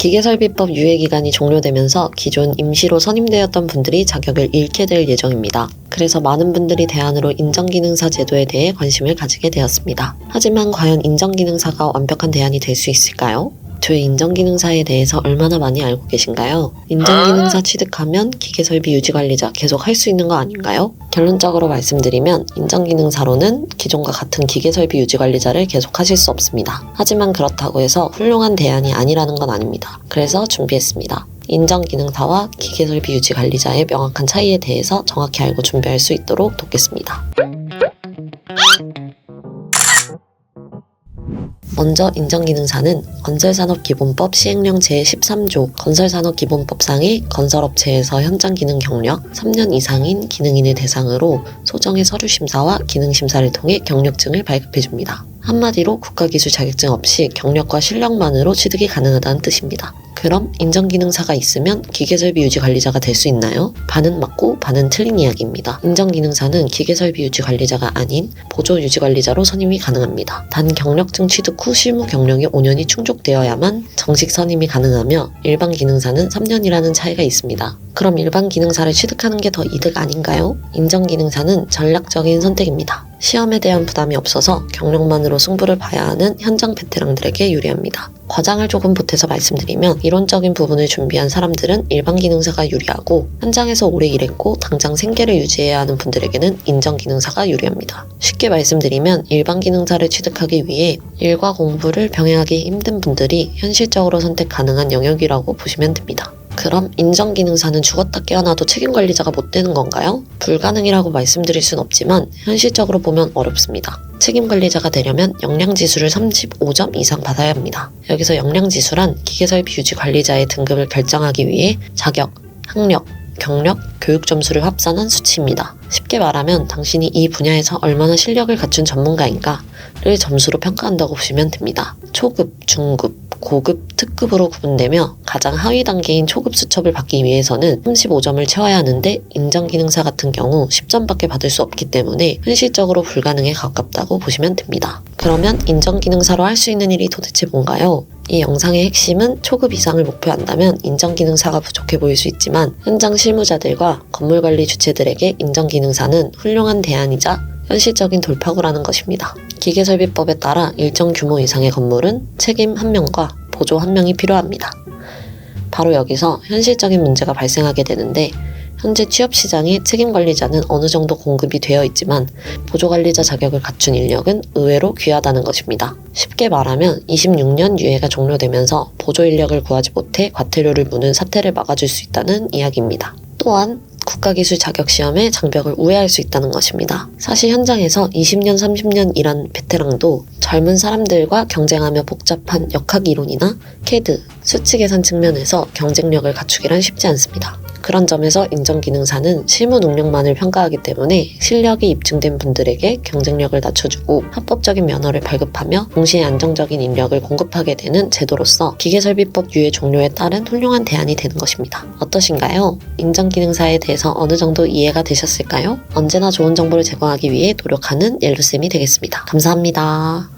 기계설비법 유예기간이 종료되면서 기존 임시로 선임되었던 분들이 자격을 잃게 될 예정입니다. 그래서 많은 분들이 대안으로 인정기능사 제도에 대해 관심을 가지게 되었습니다. 하지만 과연 인정기능사가 완벽한 대안이 될 수 있을까요? 저희 인정기능사에 대해서 얼마나 많이 알고 계신가요? 인정기능사 취득하면 기계설비 유지관리자 계속 할 수 있는 거 아닌가요? 결론적으로 말씀드리면 인정기능사로는 기존과 같은 기계설비 유지관리자를 계속 하실 수 없습니다. 하지만 그렇다고 해서 훌륭한 대안이 아니라는 건 아닙니다. 그래서 준비했습니다. 인정기능사와 기계설비 유지관리자의 명확한 차이에 대해서 정확히 알고 준비할 수 있도록 돕겠습니다. 먼저 인정기능사는 건설산업기본법 시행령 제13조 건설산업기본법상의 건설업체에서 현장기능 경력 3년 이상인 기능인을 대상으로 소정의 서류심사와 기능심사를 통해 경력증을 발급해줍니다. 한마디로 국가기술 자격증 없이 경력과 실력만으로 취득이 가능하다는 뜻입니다. 그럼 인정기능사가 있으면 기계설비 유지관리자가 될 수 있나요? 반은 맞고 반은 틀린 이야기입니다. 인정기능사는 기계설비 유지관리자가 아닌 보조유지관리자로 선임이 가능합니다. 단 경력증 취득 후 실무 경력이 5년이 충족되어야만 정식 선임이 가능하며 일반 기능사는 3년이라는 차이가 있습니다. 그럼 일반 기능사를 취득하는 게 더 이득 아닌가요? 인정기능사는 전략적인 선택입니다. 시험에 대한 부담이 없어서 경력만으로 승부를 봐야 하는 현장 베테랑들에게 유리합니다. 과장을 조금 보태서 말씀드리면 이론적인 부분을 준비한 사람들은 일반 기능사가 유리하고 현장에서 오래 일했고 당장 생계를 유지해야 하는 분들에게는 인정 기능사가 유리합니다. 쉽게 말씀드리면 일반 기능사를 취득하기 위해 일과 공부를 병행하기 힘든 분들이 현실적으로 선택 가능한 영역이라고 보시면 됩니다. 그럼 인정기능사는 죽었다 깨어나도 책임관리자가 못 되는 건가요? 불가능이라고 말씀드릴 순 없지만 현실적으로 보면 어렵습니다. 책임관리자가 되려면 역량지수를 35점 이상 받아야 합니다. 여기서 역량지수란 기계설비 유지관리자의 등급을 결정하기 위해 자격, 학력, 경력, 교육 점수를 합산한 수치입니다. 쉽게 말하면 당신이 이 분야에서 얼마나 실력을 갖춘 전문가인가를 점수로 평가한다고 보시면 됩니다. 초급, 중급, 고급, 특급으로 구분되며 가장 하위 단계인 초급 수첩을 받기 위해서는 35점을 채워야 하는데 인정기능사 같은 경우 10점밖에 받을 수 없기 때문에 현실적으로 불가능에 가깝다고 보시면 됩니다. 그러면 인정기능사로 할 수 있는 일이 도대체 뭔가요? 이 영상의 핵심은 초급 이상을 목표한다면 인정기능사가 부족해 보일 수 있지만 현장 실무자들과 건물관리 주체들에게 인정기능사는 훌륭한 대안이자 현실적인 돌파구라는 것입니다. 기계설비법에 따라 일정 규모 이상의 건물은 책임 1명과 보조 1명이 필요합니다. 바로 여기서 현실적인 문제가 발생하게 되는데 현재 취업시장에 책임관리자는 어느 정도 공급이 되어 있지만 보조관리자 자격을 갖춘 인력은 의외로 귀하다는 것입니다. 쉽게 말하면 26년 유예가 종료되면서 보조 인력을 구하지 못해 과태료를 무는 사태를 막아줄 수 있다는 이야기입니다. 또한 국가기술 자격시험의 장벽을 우회할 수 있다는 것입니다. 사실 현장에서 20년, 30년 일한 베테랑도 젊은 사람들과 경쟁하며 복잡한 역학이론이나 CAD, 수치 계산 측면에서 경쟁력을 갖추기란 쉽지 않습니다. 그런 점에서 인정기능사는 실무 능력만을 평가하기 때문에 실력이 입증된 분들에게 경쟁력을 낮춰주고 합법적인 면허를 발급하며 동시에 안정적인 인력을 공급하게 되는 제도로서 기계설비법 유예 종료에 따른 훌륭한 대안이 되는 것입니다. 어떠신가요? 인정기능사에 대해서 어느 정도 이해가 되셨을까요? 언제나 좋은 정보를 제공하기 위해 노력하는 옐로쌤이 되겠습니다. 감사합니다.